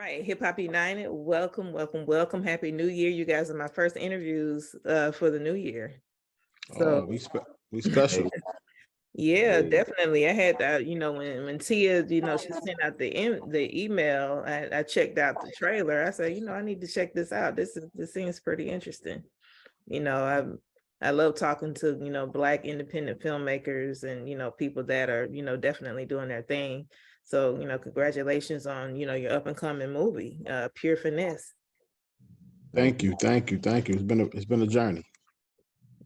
right, Hip Hop United, welcome, welcome, welcome. Happy New Year. You guys are my first interviews for the new year. So Oh, we special. yeah, Hey, definitely. I had that, when Tia, she sent out the email, I checked out the trailer. I said, I need to check this out. This seems pretty interesting. I love talking to, Black independent filmmakers and, people that are, definitely doing their thing. So, congratulations on, your up and coming movie, Pure Finesse. Thank you, thank you, thank you. It's been a journey.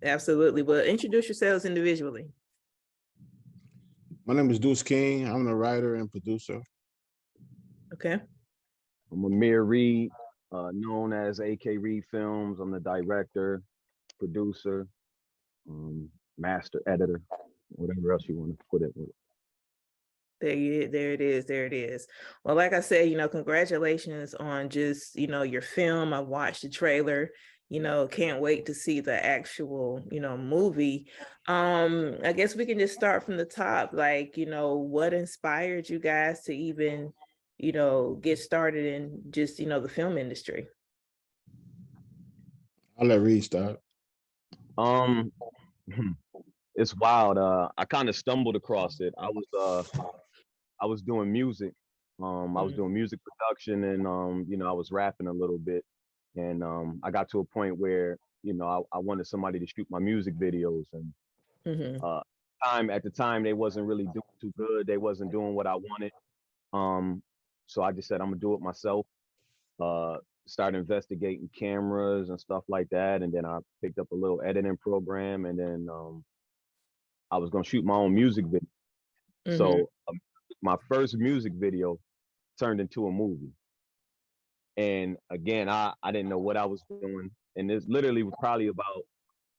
Absolutely. Well, introduce yourselves individually. My name is Deuce King. I'm the writer and producer. Okay. I'm Amir Reed, known as AK Reed Films. I'm the director, producer, master editor, whatever else you want to put it with. There it is. There it is. Well, like I said, congratulations on just, your film. I watched the trailer, can't wait to see the actual, movie. I guess we can just start from the top. Like, what inspired you guys to even, get started in just, the film industry? I'll let Reed start. Um, it's wild. I kind of stumbled across it. I was doing music. I was doing music production, and I was rapping a little bit, and I got to a point where I wanted somebody to shoot my music videos, and uh, at the time they wasn't really doing too good. They wasn't doing what I wanted. So I just said I'm gonna do it myself. Uh, Started investigating cameras and stuff like that, and then I picked up a little editing program, and then I was gonna shoot my own music video. So my first music video turned into a movie. And again, I didn't know what I was doing. And this literally was probably about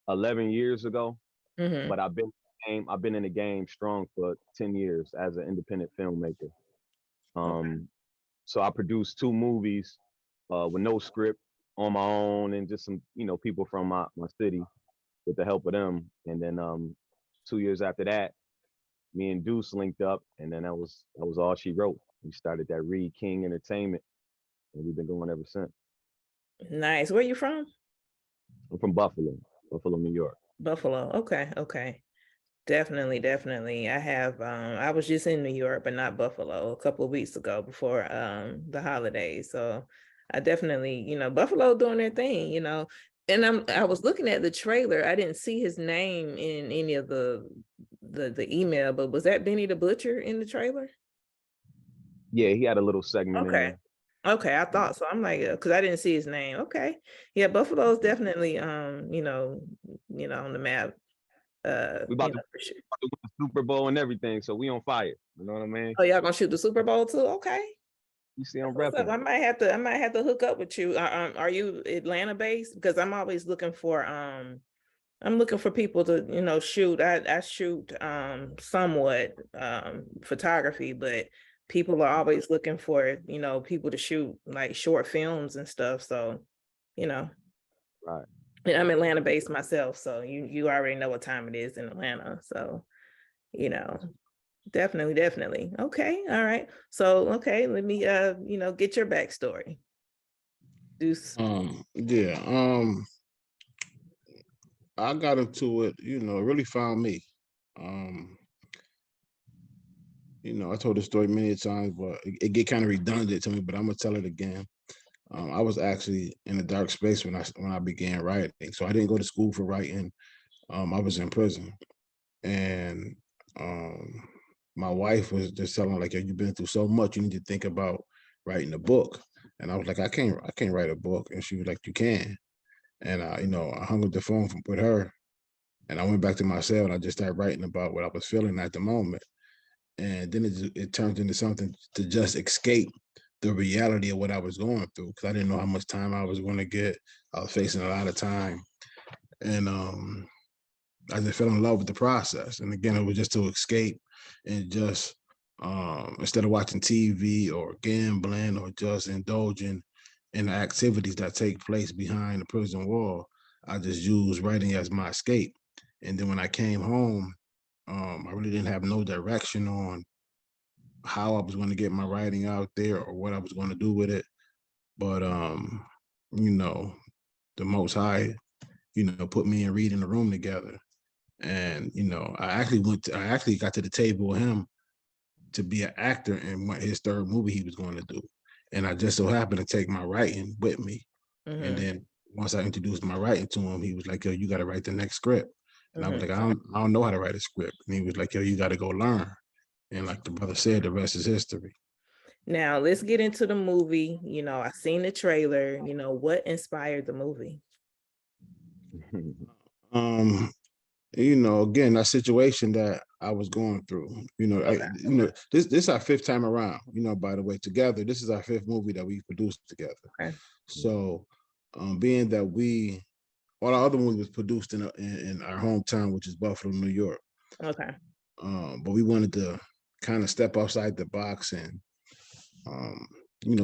11 years ago. But I've been in the game strong for 10 years as an independent filmmaker. So I produced two movies with no script on my own and just some, people from my city with the help of them. And then 2 years after that, me and Deuce linked up, and then that was all she wrote. We started that Reed King Entertainment, and we've been going ever since. Nice. Where are you from? I'm from Buffalo, New York. Buffalo. Okay. Definitely. I was just in New York, but not Buffalo, a couple of weeks ago before the holidays. So I definitely, Buffalo doing their thing, and I was looking at the trailer. I didn't see his name in any of the email, but was that Benny the Butcher in the trailer? Yeah, he had a little segment in there. Okay, I thought so. I'm like, because I didn't see his name. Okay. Yeah, Buffalo is definitely on the map. We about to win the Super Bowl and everything, so we on fire. You know what I mean? Oh, y'all gonna shoot the Super Bowl too? Okay. You see, I'm repping. I might have to hook up with you. Are you Atlanta based? Because I'm always looking for people to shoot. I shoot somewhat photography, but people are always looking for people to shoot like short films and stuff. So Right. And I'm Atlanta based myself, so you already know what time it is in Atlanta. So definitely. Okay, all right. So okay, let me get your backstory. Deuce. I got into it, it really found me. I told the story many times, but it get kind of redundant to me, but I'm gonna tell it again. I was actually in a dark space when I began writing. So I didn't go to school for writing. I was in prison, and my wife was just telling me, like, "Yo, you've been through so much. You need to think about writing a book." And I was like, I can't write a book." And she was like, "You can." And I hung up the phone with her, and I went back to my cell, and I just started writing about what I was feeling at the moment. And then it turned into something to just escape the reality of what I was going through, because I didn't know how much time I was going to get. I was facing a lot of time, and I just fell in love with the process. And again, it was just to escape and just instead of watching TV or gambling or just indulging in the activities that take place behind the prison wall, I just used writing as my escape. And then when I came home, I really didn't have no direction on how I was going to get my writing out there or what I was going to do with it. But you know, the Most High, put me and Reed in the room together, and I actually got to the table with him to be an actor in his third movie he was going to do, and I just so happened to take my writing with me, and Mm-hmm. then once I introduced my writing to him, he was like, "Yo, you got to write the next script," and I was Mm-hmm. like, I don't know how to write a script," and he was like, "Yo, you got to go learn," and like the brother said, the rest is history. Now let's get into the movie. I seen the trailer. What inspired the movie? Um, again, that situation that I was going through. Okay. This our fifth time around. By the way, together, this is our fifth movie that we've produced together. Okay. So, being that all our other movies was produced in our hometown, which is Buffalo, New York. Okay. But we wanted to kind of step outside the box and,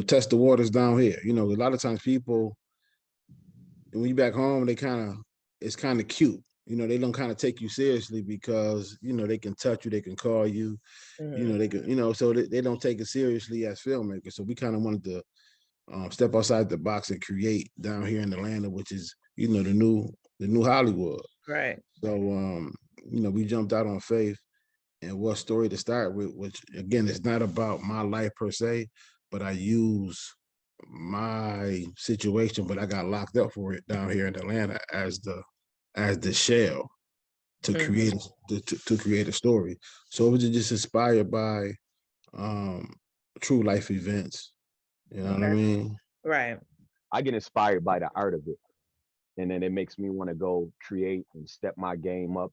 test the waters down here. A lot of times people, when you back home, it's kind of cute. They don't kind of take you seriously because, they can touch you, they can call you, Mm-hmm. they can, so they don't take it seriously as filmmakers. So we kind of wanted to step outside the box and create down here in Atlanta, which is, the new Hollywood. Right. So, we jumped out on faith and what story to start with, which again, it's not about my life per se, but I use my situation, but I got locked up for it down here in Atlanta as the shell to Mm-hmm. to create a story. So it was just inspired by um true life events. You know what I Okay. mean? Right. I get inspired by the art of it, and then it makes me want to go create and step my game up.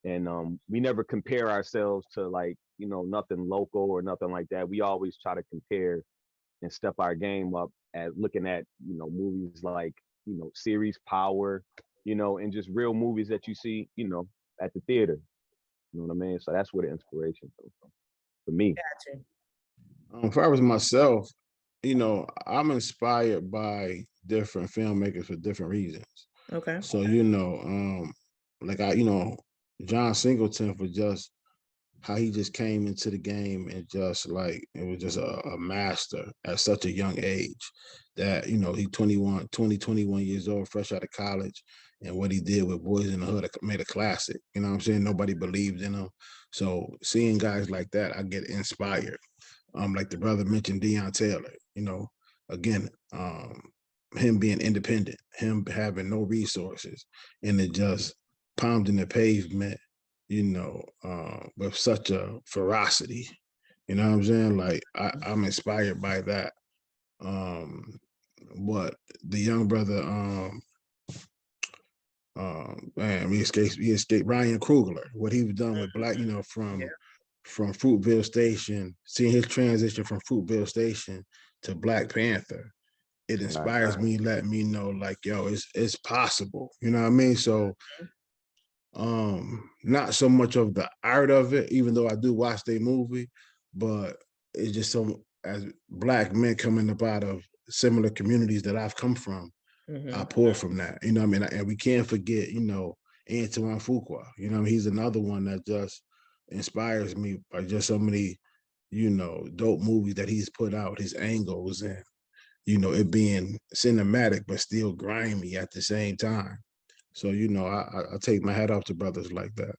And we never compare ourselves to, like, nothing local or nothing like that. We always try to compare and step our game up at looking at movies like series Power, and just real movies that you see at the theater. You know what I mean? So that's where the inspiration comes from for me. Gotcha. If I was myself, I'm inspired by different filmmakers for different reasons. Okay. So, like John Singleton for just how he just came into the game and just like it was just a master at such a young age that he 21 years old, fresh out of college, and what he did with Boys in the Hood made a classic. You know what I'm saying? Nobody believed in him. So seeing guys like that, I get inspired. Like the brother mentioned, Deion Taylor, again, him being independent, him having no resources, and it just pounding the pavement, with such a ferocity. You know what I'm saying? Like I'm inspired by that. Um, what the young brother, man, he escaped Ryan Coogler. What he was done with Black, Yeah. from Fruitville Station, seeing his transition from Fruitville Station to Black Panther, it Right. inspires me, letting me know like, yo, it's possible. You know what I mean? So not so much of the art of it, even though I do watch their movie, but it's just so as Black men coming up out of similar communities that I've come from, I Mm-hmm. pour from that. You know what I mean? And we can't forget, Antoine Fuqua. He's another one that just inspires me by just so many, dope movies that he's put out, his angles and, it being cinematic but still grimy at the same time. So, I take my hat off to brothers like that.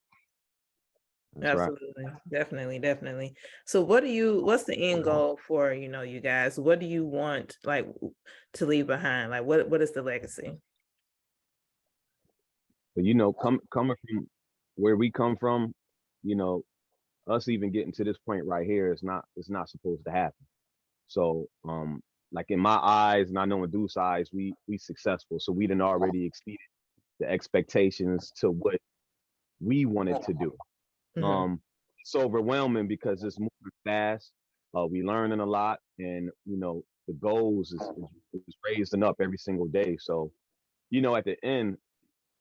That's right. Absolutely. Definitely. Definitely. So what's the end goal for, you guys? What do you want to leave behind? Like what is the legacy? But coming from where we come from, you know, us even getting to this point right here is not, it's not supposed to happen. So like in my eyes, and I know in Deuce's eyes, we successful. So we done already exceeded the expectations to what we wanted to do. Mm-hmm. It's overwhelming because it's moving fast. We learning a lot, and the goals is raising up every single day. So at the end,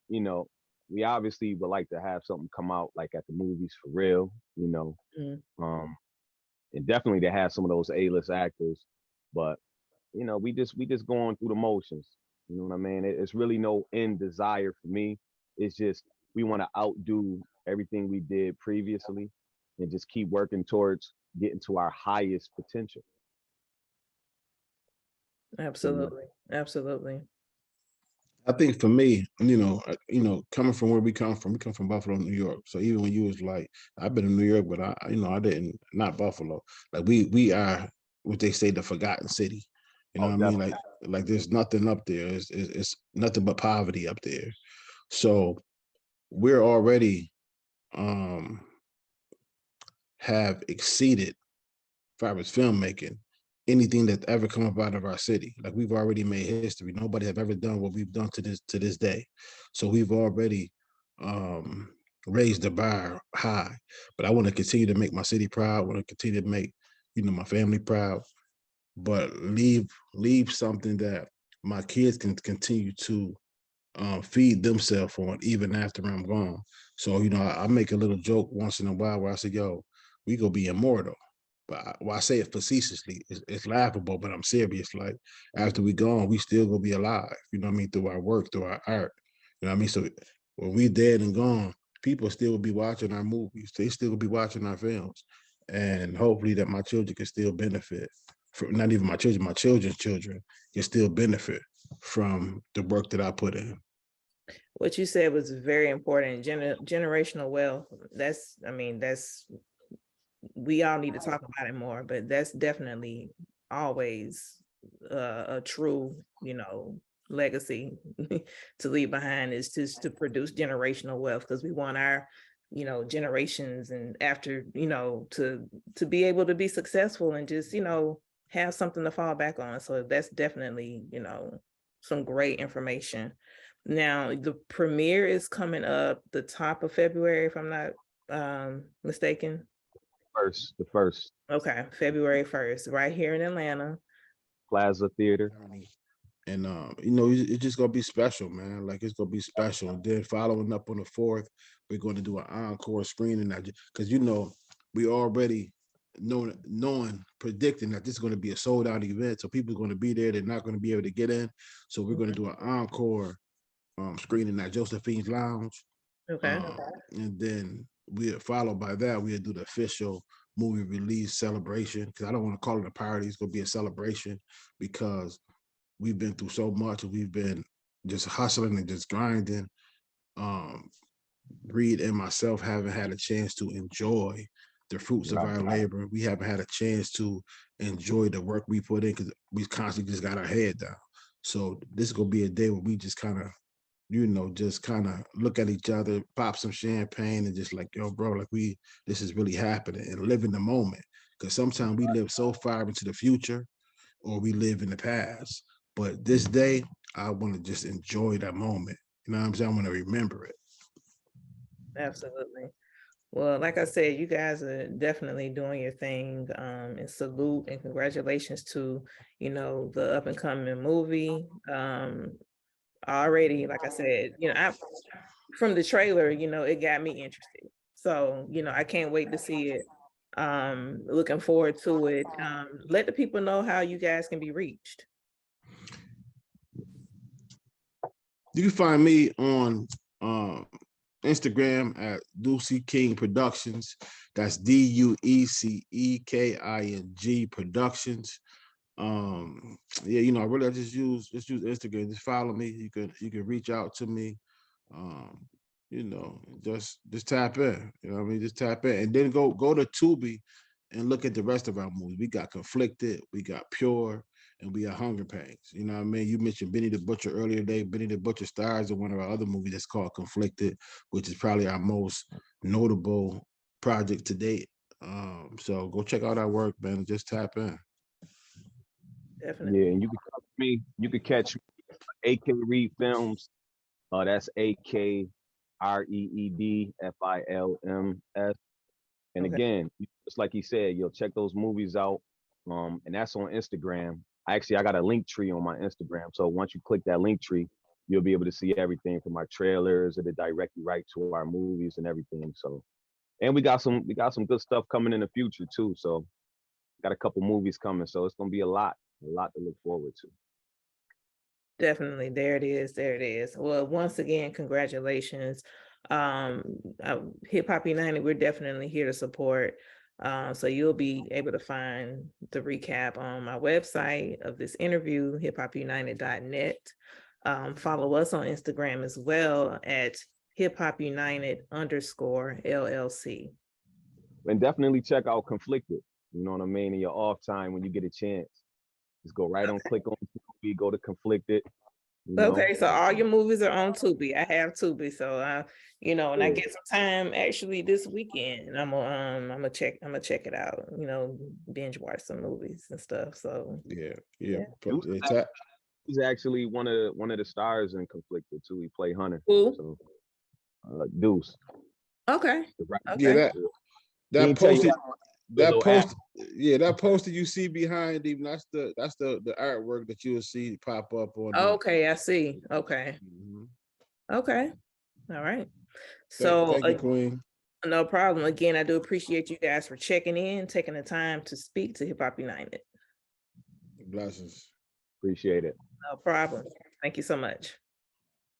you know, we obviously would like to have something come out like at the movies for real. Um, and definitely to have some of those A-list actors, but we just going through the motions. You know what I mean? It's really no end desire for me. It's just we want to outdo everything we did previously, and just keep working towards getting to our highest potential. Absolutely. Absolutely. I think for me, coming from where we come from Buffalo, New York. So even when you was like, I've been in New York, but I didn't, not Buffalo. Like we are what they say, the forgotten city. You know Oh, what I mean? definitely. Like there's nothing up there. It's nothing but poverty up there. So we're already um have exceeded, as far as filmmaking, anything that's ever come up out of our city. Like we've already made history. Nobody have ever done what we've done to this day. So we've already um raised the bar high. But I want to continue to make my city proud. I want to continue to make, my family proud, but leave something that my kids can continue to feed themselves on even after I'm gone. So, I make a little joke once in a while where I say, yo, we gonna be immortal. But I say it facetiously. It's laughable, but I'm serious. Like after we gone, we still gonna be alive. You know what I mean? Through our work, through our art. You know what I mean? So when we dead and gone, people still will be watching our movies. They still will be watching our films. And hopefully that my children can still benefit from, not even my children, my children's children can still benefit from the work that I put in. What you said was very important. Generational wealth. We all need to talk about it more, but that's definitely always a true, legacy to leave behind, is just to produce generational wealth, because we want our, generations and after, to be able to be successful and just, have something to fall back on. So that's definitely, some great information. Now, the premiere is coming up the top of February, if I'm not mistaken. The first Okay, February 1st, right here in Atlanta. Plaza Theater. And it's just gonna be special, man. Like it's gonna be special. And then following up on the 4th, we're going to do an encore screening, because we already predicting that this is going to be a sold out event. So people are going to be there. They're not going to be able to get in. So we're going to do an encore screening at Josephine's Lounge. Okay. And then followed by that, we'll do the official movie release celebration, because I don't want to call it a party. It's going to be a celebration, because we've been through so much. We've been just hustling and just grinding. Reed and myself haven't had a chance to enjoy the fruits of our labor. We haven't had a chance to enjoy the work we put in, because we constantly just got our head down. So this is gonna be a day where we just kind of, look at each other, pop some champagne, and just like, yo, bro, like this is really happening, and live in the moment. Because sometimes we live so far into the future, or we live in the past. But this day, I want to just enjoy that moment. You know what I'm saying? I want to remember it. Absolutely. Well, like I said, you guys are definitely doing your thing. And salute and congratulations to, the up and coming movie. Already, like I said, from the trailer, it got me interested. So, I can't wait to see it. Looking forward to it. Let the people know how you guys can be reached. You can find me on Instagram at Ducey King Productions. That's DUECEKING Productions. I just use Instagram. Just follow me. You can reach out to me. Just tap in. You know what I mean? Just tap in, and then go to Tubi and look at the rest of our movies. We got Conflicted, we got Pure, and we got Hunger Pangs. You know what I mean? You mentioned Benny the Butcher earlier today. Benny the Butcher stars in one of our other movies that's called Conflicted, which is probably our most notable project to date. So go check out our work, man, and just tap in. Definitely. Yeah, and you can catch me AK Reed Films. That's AKREEDFILMS. And Okay. again, just like he said, you'll check those movies out. And that's on Instagram. I got a link tree on my Instagram. So once you click that link tree, you'll be able to see everything from our trailers, and it directly right to our movies and everything. So, and we got some good stuff coming in the future too. So got a couple movies coming. So it's gonna be a lot to look forward to. Definitely. There it is. There it is. Well, once again, congratulations. Hip Hop United, we're definitely here to support. So you'll be able to find the recap on my website of this interview, hiphopunited.net. Follow us on Instagram as well at hiphopunited_LLC. And definitely check out Conflicted. You know what I mean? In your off time when you get a chance. Just go right on, click on Tubi, go to Conflicted. Okay, so all your movies are on Tubi. I have Tubi, so and I get some time actually this weekend. I'm gonna check it out. Binge watch some movies and stuff. So yeah. He's actually one of the stars in Conflicted too. He played Hunter. Who? So, Deuce. Okay. Yeah, that poster you see behind him, that's the artwork that you'll see pop up on. Okay, I see. Okay. Okay. All right. So thank you, Queen. No problem. Again, I do appreciate you guys for checking in, taking the time to speak to Hip Hop United. Blessings. Appreciate it. No problem. Thank you so much.